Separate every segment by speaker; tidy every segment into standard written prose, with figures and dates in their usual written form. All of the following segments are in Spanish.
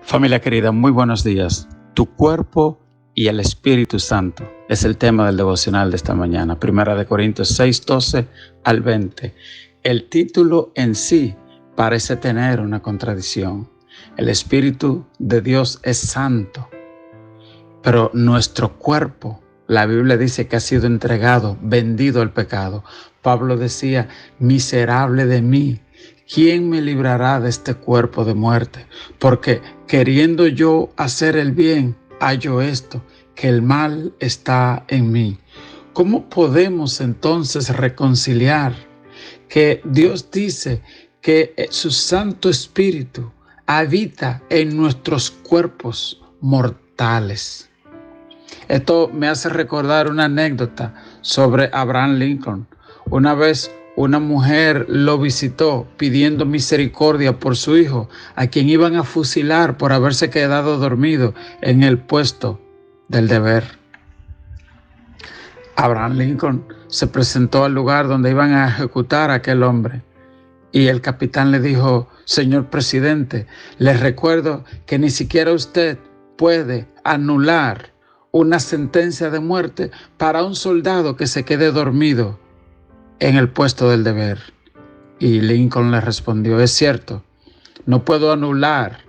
Speaker 1: Familia querida, muy buenos días. Tu cuerpo y el Espíritu Santo es el tema del devocional de esta mañana. 1 Corintios 6, 12 al 20. El título en sí parece tener una contradicción. El Espíritu de Dios es santo, pero nuestro cuerpo, la Biblia dice que ha sido entregado, vendido al pecado. Pablo decía, miserable de mí, ¿quién me librará de este cuerpo de muerte? Porque queriendo yo hacer el bien, hallo esto, que el mal está en mí. ¿Cómo podemos entonces reconciliar que Dios dice que su Santo Espíritu habita en nuestros cuerpos mortales? Esto me hace recordar una anécdota sobre Abraham Lincoln. Una vez una mujer lo visitó pidiendo misericordia por su hijo, a quien iban a fusilar por haberse quedado dormido en el puesto del deber. Abraham Lincoln se presentó al lugar donde iban a ejecutar a aquel hombre. Y el capitán le dijo, señor presidente, les recuerdo que ni siquiera usted puede anular una sentencia de muerte para un soldado que se quede dormido en el puesto del deber. Y Lincoln le respondió, es cierto, no puedo anular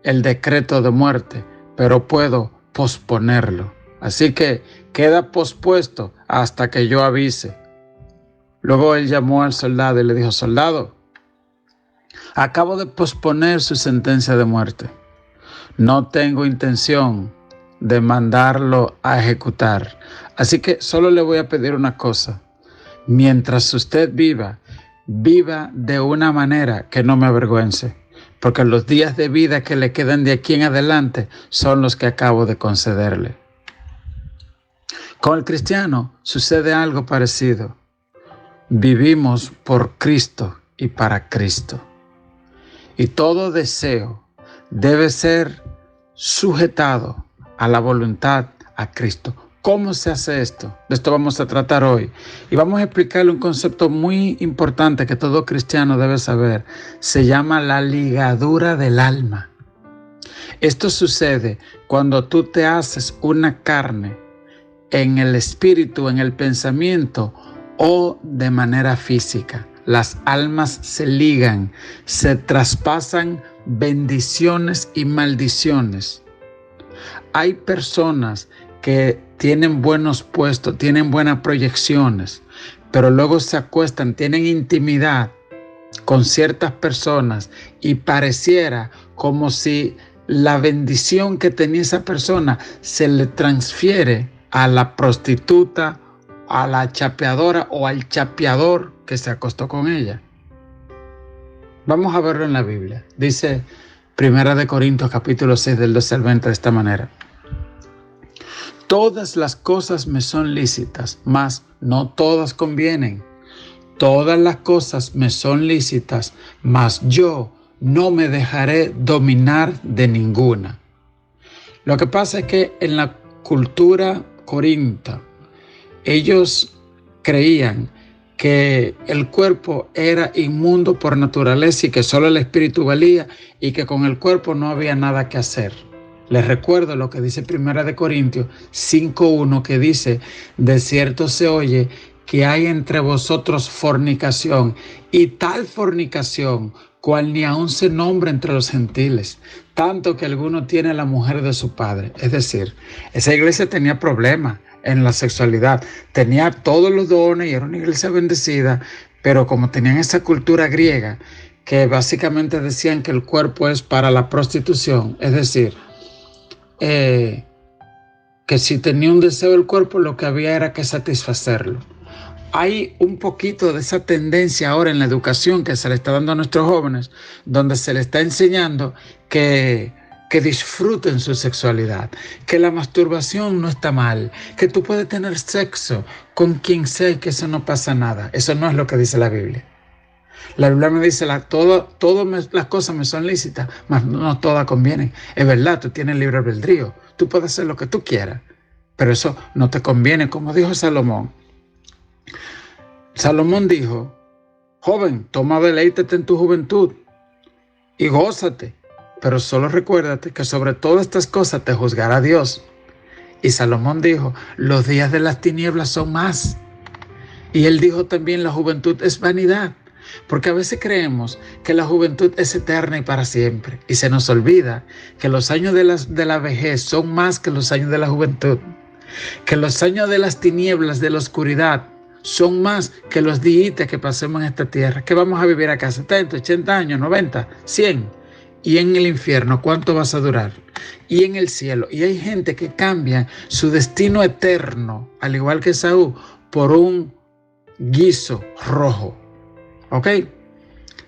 Speaker 1: el decreto de muerte, pero puedo posponerlo. Así que queda pospuesto hasta que yo avise. Luego él llamó al soldado y le dijo, soldado, acabo de posponer su sentencia de muerte. No tengo intención de mandarlo a ejecutar. Así que solo le voy a pedir una cosa. Mientras usted viva de una manera que no me avergüence, porque los días de vida que le quedan de aquí en adelante son los que acabo de concederle. Con el cristiano sucede algo parecido. Vivimos por Cristo y para Cristo. Y todo deseo debe ser sujetado a la voluntad a Cristo. ¿Cómo se hace esto? De esto vamos a tratar hoy. Y vamos a explicarle un concepto muy importante que todo cristiano debe saber. Se llama la ligadura del alma. Esto sucede cuando tú te haces una carne en el espíritu, en el pensamiento o de manera física. Las almas se ligan, se traspasan bendiciones y maldiciones. Hay personas que tienen buenos puestos, tienen buenas proyecciones, pero luego se acuestan, tienen intimidad con ciertas personas y pareciera como si la bendición que tenía esa persona se le transfiere a la prostituta, a la chapeadora o al chapeador que se acostó con ella. Vamos a verlo en la Biblia. Dice 1 Corintios capítulo 6 del 12 al 20 de esta manera. Todas las cosas me son lícitas, mas no todas convienen. Todas las cosas me son lícitas, mas yo no me dejaré dominar de ninguna. Lo que pasa es que en la cultura corintia, ellos creían que el cuerpo era inmundo por naturaleza y que solo el espíritu valía y que con el cuerpo no había nada que hacer. Les recuerdo lo que dice 1 Corintios 5:1, que dice, de cierto se oye que hay entre vosotros fornicación, y tal fornicación cual ni aun se nombra entre los gentiles, tanto que alguno tiene la mujer de su padre. Es decir, esa iglesia tenía problemas en la sexualidad, tenía todos los dones y era una iglesia bendecida, pero como tenían esa cultura griega, que básicamente decían que el cuerpo es para la prostitución, es decir, que si tenía un deseo del cuerpo, lo que había era que satisfacerlo. Hay un poquito de esa tendencia ahora en la educación que se le está dando a nuestros jóvenes, donde se le está enseñando que disfruten su sexualidad, que la masturbación no está mal, que tú puedes tener sexo con quien sea y que eso no pasa nada. Eso no es lo que dice la Biblia. La Biblia me dice, las cosas me son lícitas, mas no todas convienen. Es verdad, tú tienes libre albedrío, tú puedes hacer lo que tú quieras, pero eso no te conviene, como dijo Salomón. Salomón dijo, joven, toma deleítete en tu juventud y gózate, pero solo recuérdate que sobre todas estas cosas te juzgará Dios. Y Salomón dijo, los días de las tinieblas son más. Y él dijo también, la juventud es vanidad. Porque a veces creemos que la juventud es eterna y para siempre. Y se nos olvida que los años de la vejez son más que los años de la juventud. Que los años de las tinieblas, de la oscuridad, son más que los días que pasemos en esta tierra. Que vamos a vivir acá 70, 80 años, 90, 100. Y en el infierno, ¿cuánto vas a durar? Y en el cielo. Y hay gente que cambia su destino eterno, al igual que Saúl, por un guiso rojo. ¿Ok?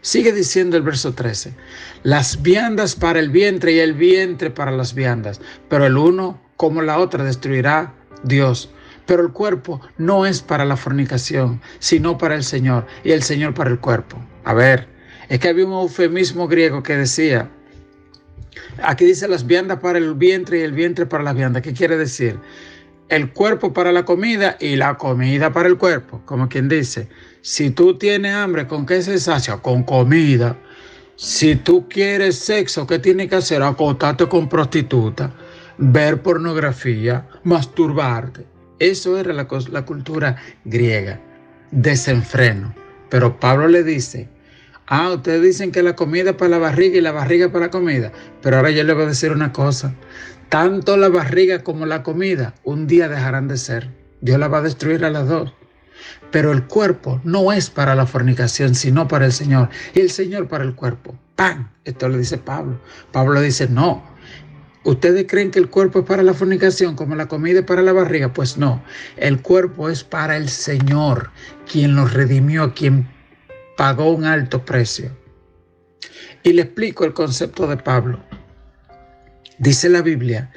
Speaker 1: Sigue diciendo el verso 13. Las viandas para el vientre y el vientre para las viandas. Pero el uno como la otra destruirá Dios. Pero el cuerpo no es para la fornicación, sino para el Señor. Y el Señor para el cuerpo. A ver, es que había un eufemismo griego que decía, aquí dice las viandas para el vientre y el vientre para las viandas. ¿Qué quiere decir? El cuerpo para la comida y la comida para el cuerpo. Como quien dice, si tú tienes hambre, ¿con qué se sacia? Con comida. Si tú quieres sexo, ¿qué tienes que hacer? Acostarte con prostituta, ver pornografía, masturbarte. Eso era la cultura griega, desenfreno. Pero Pablo le dice, ustedes dicen que la comida es para la barriga y la barriga para la comida. Pero ahora yo le voy a decir una cosa. Tanto la barriga como la comida un día dejarán de ser. Dios la va a destruir a las dos. Pero el cuerpo no es para la fornicación, sino para el Señor. Y el Señor para el cuerpo. ¡Pam! Esto le dice Pablo. Pablo dice, no. ¿Ustedes creen que el cuerpo es para la fornicación como la comida es para la barriga? Pues no. El cuerpo es para el Señor, quien los redimió, quien pagó un alto precio. Y le explico el concepto de Pablo. Dice la Biblia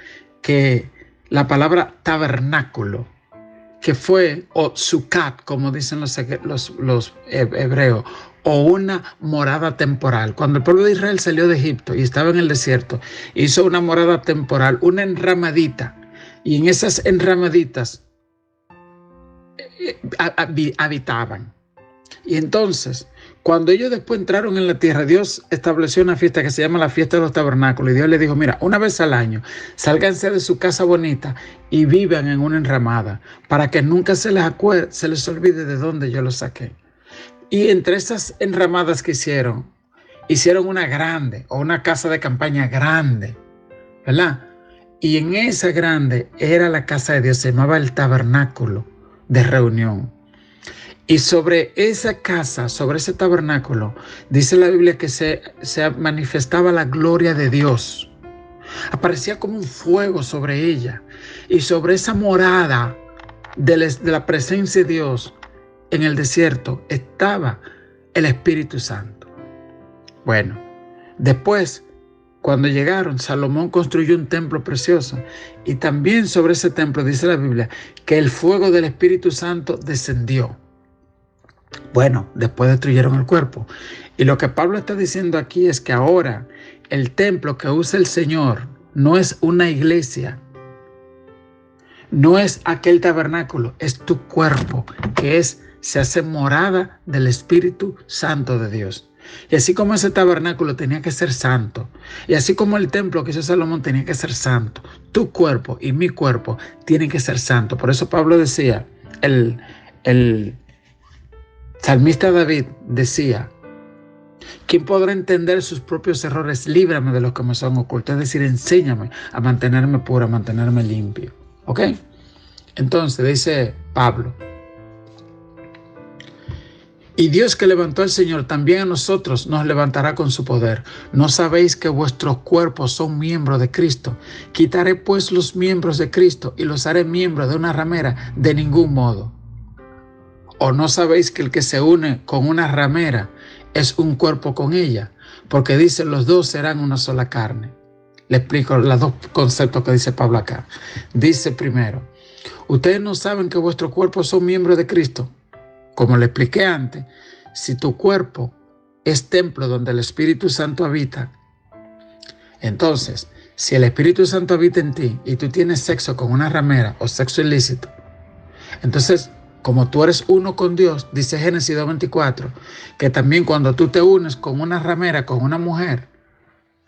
Speaker 1: que la palabra tabernáculo, que fue, o sucat, como dicen los hebreos, o una morada temporal. Cuando el pueblo de Israel salió de Egipto y estaba en el desierto, hizo una morada temporal, una enramadita, y en esas enramaditas habitaban. Y entonces, cuando ellos después entraron en la tierra, Dios estableció una fiesta que se llama la fiesta de los tabernáculos. Y Dios les dijo, mira, una vez al año, sálganse de su casa bonita y vivan en una enramada, para que nunca se les olvide de dónde yo los saqué. Y entre esas enramadas que hicieron una grande, o una casa de campaña grande, ¿verdad? Y en esa grande era la casa de Dios, se llamaba el tabernáculo de reunión. Y sobre esa casa, sobre ese tabernáculo, dice la Biblia que se manifestaba la gloria de Dios. Aparecía como un fuego sobre ella. Y sobre esa morada de la presencia de Dios en el desierto estaba el Espíritu Santo. Bueno, después, cuando llegaron, Salomón construyó un templo precioso. Y también sobre ese templo, dice la Biblia, que el fuego del Espíritu Santo descendió. Bueno, después destruyeron el cuerpo. Y lo que Pablo está diciendo aquí es que ahora el templo que usa el Señor no es una iglesia, no es aquel tabernáculo, es tu cuerpo, que se hace morada del Espíritu Santo de Dios. Y así como ese tabernáculo tenía que ser santo, y así como el templo que hizo Salomón tenía que ser santo, tu cuerpo y mi cuerpo tienen que ser santo. Por eso Pablo decía, el salmista David decía, ¿quién podrá entender sus propios errores? Líbrame de los que me son ocultos. Es decir, enséñame a mantenerme puro, a mantenerme limpio. ¿Ok? Entonces dice Pablo, y Dios que levantó al Señor, también a nosotros nos levantará con su poder. ¿No sabéis que vuestros cuerpos son miembros de Cristo? Quitaré pues los miembros de Cristo y los haré miembros de una ramera. De ningún modo. ¿O no sabéis que el que se une con una ramera es un cuerpo con ella? Porque dice, los dos serán una sola carne. Le explico los dos conceptos que dice Pablo acá. Dice primero, ustedes no saben que vuestros cuerpos son miembros de Cristo. Como le expliqué antes, si tu cuerpo es templo donde el Espíritu Santo habita, entonces, si el Espíritu Santo habita en ti y tú tienes sexo con una ramera o sexo ilícito, entonces, como tú eres uno con Dios, dice Génesis 2:24, que también cuando tú te unes con una ramera, con una mujer,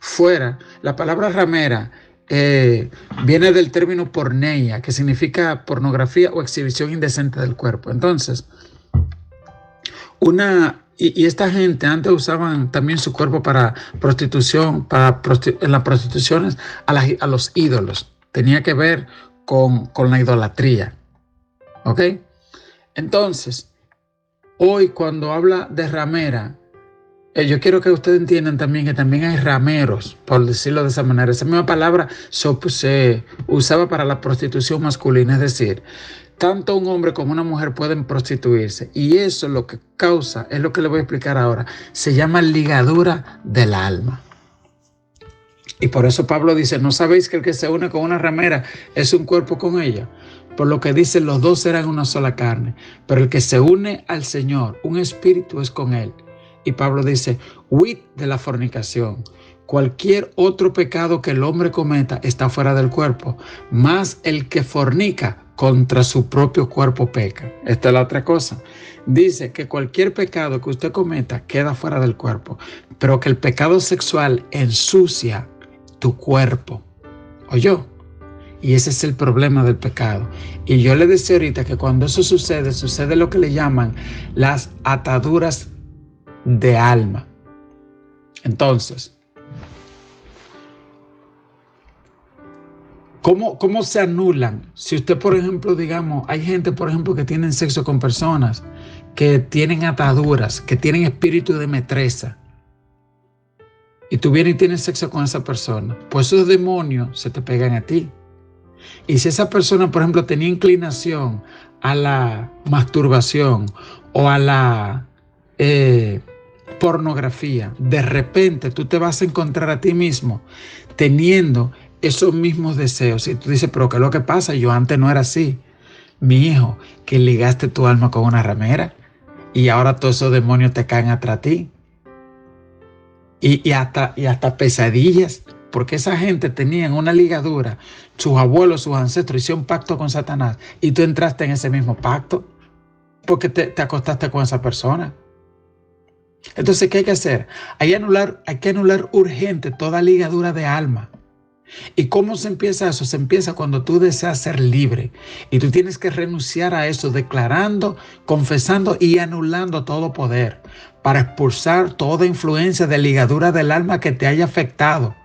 Speaker 1: fuera. La palabra ramera viene del término porneia, que significa pornografía o exhibición indecente del cuerpo. Entonces, y esta gente antes usaban también su cuerpo para prostitución, en las prostituciones a los ídolos. Tenía que ver con la idolatría. ¿Ok? Entonces, hoy cuando habla de ramera, yo quiero que ustedes entiendan también que también hay rameros, por decirlo de esa manera. Esa misma palabra se usaba para la prostitución masculina, es decir, tanto un hombre como una mujer pueden prostituirse. Y eso lo que causa, es lo que les voy a explicar ahora, se llama ligadura del alma. Y por eso Pablo dice, ¿no sabéis que el que se une con una ramera es un cuerpo con ella? Por lo que dice, los dos serán una sola carne. Pero el que se une al Señor, un espíritu es con él. Y Pablo dice, huid de la fornicación. Cualquier otro pecado que el hombre cometa está fuera del cuerpo, mas el que fornica contra su propio cuerpo peca. Esta es la otra cosa. Dice que cualquier pecado que usted cometa queda fuera del cuerpo, pero que el pecado sexual ensucia tu cuerpo. ¿Oyó? Y ese es el problema del pecado. Y yo le decía ahorita que cuando eso sucede lo que le llaman las ataduras de alma. Entonces, ¿cómo se anulan? Si usted, por ejemplo, digamos, hay gente, por ejemplo, que tienen sexo con personas que tienen ataduras, que tienen espíritu de metresa, y tú vienes y tienes sexo con esa persona, pues esos demonios se te pegan a ti. Y si esa persona, por ejemplo, tenía inclinación a la masturbación o a la pornografía, de repente tú te vas a encontrar a ti mismo teniendo esos mismos deseos. Y tú dices, pero ¿qué es lo que pasa? Yo antes no era así. Mi hijo, que ligaste tu alma con una ramera y ahora todos esos demonios te caen atrás ti. Y hasta pesadillas, porque esa gente tenía una ligadura, sus abuelos, sus ancestros hicieron pacto con Satanás y tú entraste en ese mismo pacto porque te acostaste con esa persona. Entonces, ¿qué hay que hacer? Hay que anular urgente toda ligadura de alma. ¿Y cómo se empieza eso? Se empieza cuando tú deseas ser libre y tú tienes que renunciar a eso, declarando, confesando y anulando todo poder para expulsar toda influencia de ligadura del alma que te haya afectado.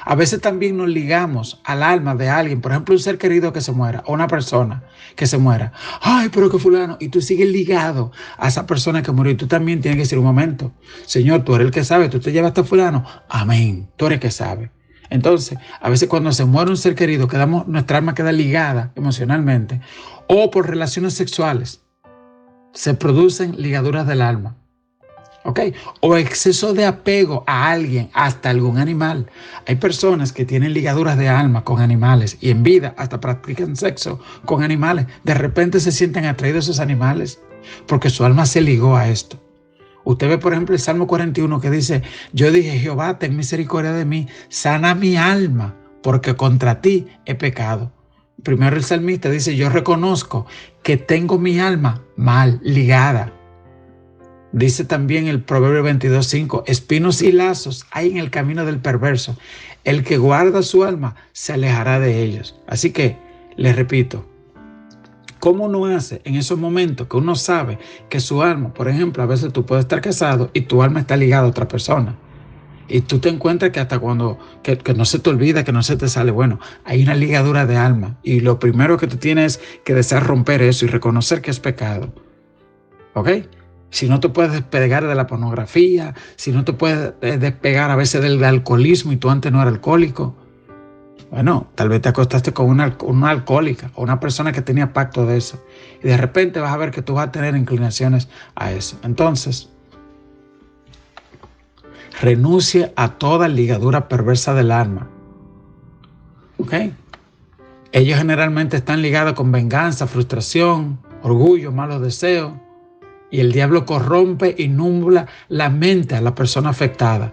Speaker 1: A veces también nos ligamos al alma de alguien, por ejemplo, un ser querido que se muera o una persona que se muera. Ay, pero que fulano, y tú sigues ligado a esa persona que murió y tú también tienes que decir un momento, Señor, tú eres el que sabe, tú te llevaste a fulano, amén, tú eres el que sabe. Entonces, a veces cuando se muere un ser querido, nuestra alma queda ligada emocionalmente o por relaciones sexuales, se producen ligaduras del alma. ¿Ok? O exceso de apego a alguien, hasta algún animal. Hay personas que tienen ligaduras de alma con animales y en vida hasta practican sexo con animales. De repente se sienten atraídos a esos animales porque su alma se ligó a esto. Usted ve, por ejemplo, el Salmo 41 que dice, yo dije, Jehová, ten misericordia de mí, sana mi alma, porque contra ti he pecado. Primero el salmista dice, yo reconozco que tengo mi alma mal ligada. Dice también el Proverbio 22:5, espinos y lazos hay en el camino del perverso. El que guarda su alma se alejará de ellos. Así que, les repito, ¿cómo uno hace en esos momentos que uno sabe que su alma, por ejemplo, a veces tú puedes estar casado y tu alma está ligada a otra persona? Y tú te encuentras que hasta cuando, que no se te olvida, que no se te sale, bueno, hay una ligadura de alma. Y lo primero que tú tienes que desear romper eso y reconocer que es pecado. ¿Ok? Si no te puedes despegar de la pornografía, si no te puedes despegar a veces del alcoholismo y tú antes no eras alcohólico, bueno, tal vez te acostaste con una alcohólica o una persona que tenía pacto de eso. Y de repente vas a ver que tú vas a tener inclinaciones a eso. Entonces, renuncie a toda ligadura perversa del alma. ¿Ok? Ellos generalmente están ligados con venganza, frustración, orgullo, malos deseos. Y el diablo corrompe y nubla la mente a la persona afectada.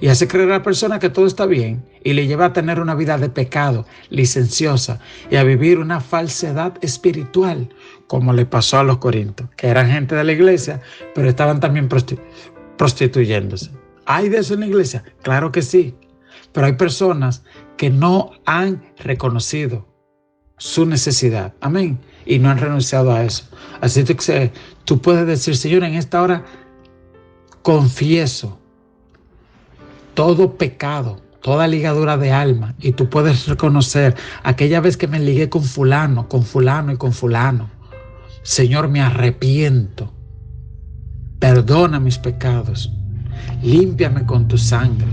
Speaker 1: Y hace creer a la persona que todo está bien y le lleva a tener una vida de pecado, licenciosa, y a vivir una falsedad espiritual, como le pasó a los corintios, que eran gente de la iglesia, pero estaban también prostituyéndose. ¿Hay de eso en la iglesia? Claro que sí, Pero hay personas que no han reconocido su necesidad. Amén. Y no han renunciado a eso. Así que tú puedes decir, Señor, en esta hora confieso todo pecado, toda ligadura de alma. Y tú puedes reconocer aquella vez que me ligué con fulano y con fulano. Señor, me arrepiento. Perdona mis pecados. Límpiame con tu sangre.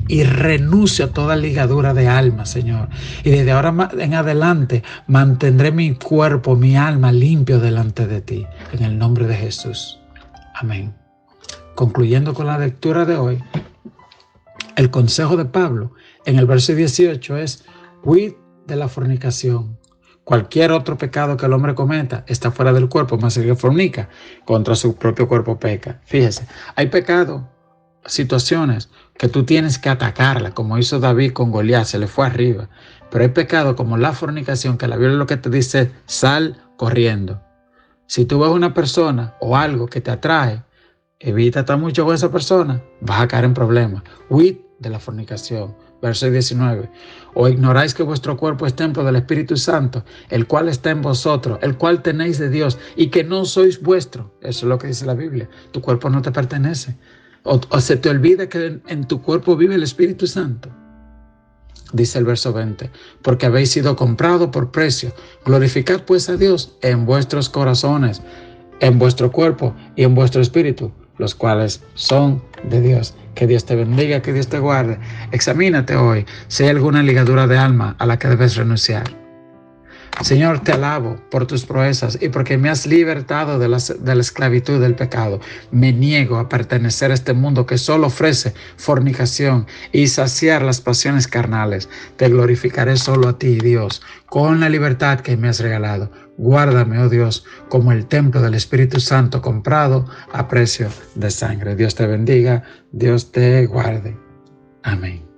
Speaker 1: Y renuncio a toda ligadura de alma, Señor. Y desde ahora en adelante mantendré mi cuerpo, mi alma limpio delante de ti. En el nombre de Jesús. Amén. Concluyendo con la lectura de hoy, el consejo de Pablo en el verso 18 es: huid de la fornicación. Cualquier otro pecado que el hombre cometa está fuera del cuerpo, mas el que fornica contra su propio cuerpo peca. Fíjese, hay pecado, situaciones que tú tienes que atacarla, como hizo David con Goliat, se le fue arriba. Pero hay pecado como la fornicación, que la Biblia lo que te dice: sal corriendo. Si tú ves una persona o algo que te atrae, evita estar mucho con esa persona, vas a caer en problemas. Huid de la fornicación. Verso 19. ¿O ignoráis que vuestro cuerpo es templo del Espíritu Santo, el cual está en vosotros, el cual tenéis de Dios, y que no sois vuestro? Eso es lo que dice la Biblia. Tu cuerpo no te pertenece. O se te olvida que en tu cuerpo vive el Espíritu Santo. Dice el verso 20, porque habéis sido comprados por precio. Glorificad pues a Dios en vuestros corazones, en vuestro cuerpo y en vuestro espíritu, los cuales son de Dios. Que Dios te bendiga, que Dios te guarde. Examínate hoy si hay alguna ligadura de alma a la que debes renunciar. Señor, te alabo por tus proezas y porque me has libertado de la esclavitud del pecado. Me niego a pertenecer a este mundo que solo ofrece fornicación y saciar las pasiones carnales. Te glorificaré solo a ti, Dios, con la libertad que me has regalado. Guárdame, oh Dios, como el templo del Espíritu Santo comprado a precio de sangre. Dios te bendiga, Dios te guarde. Amén.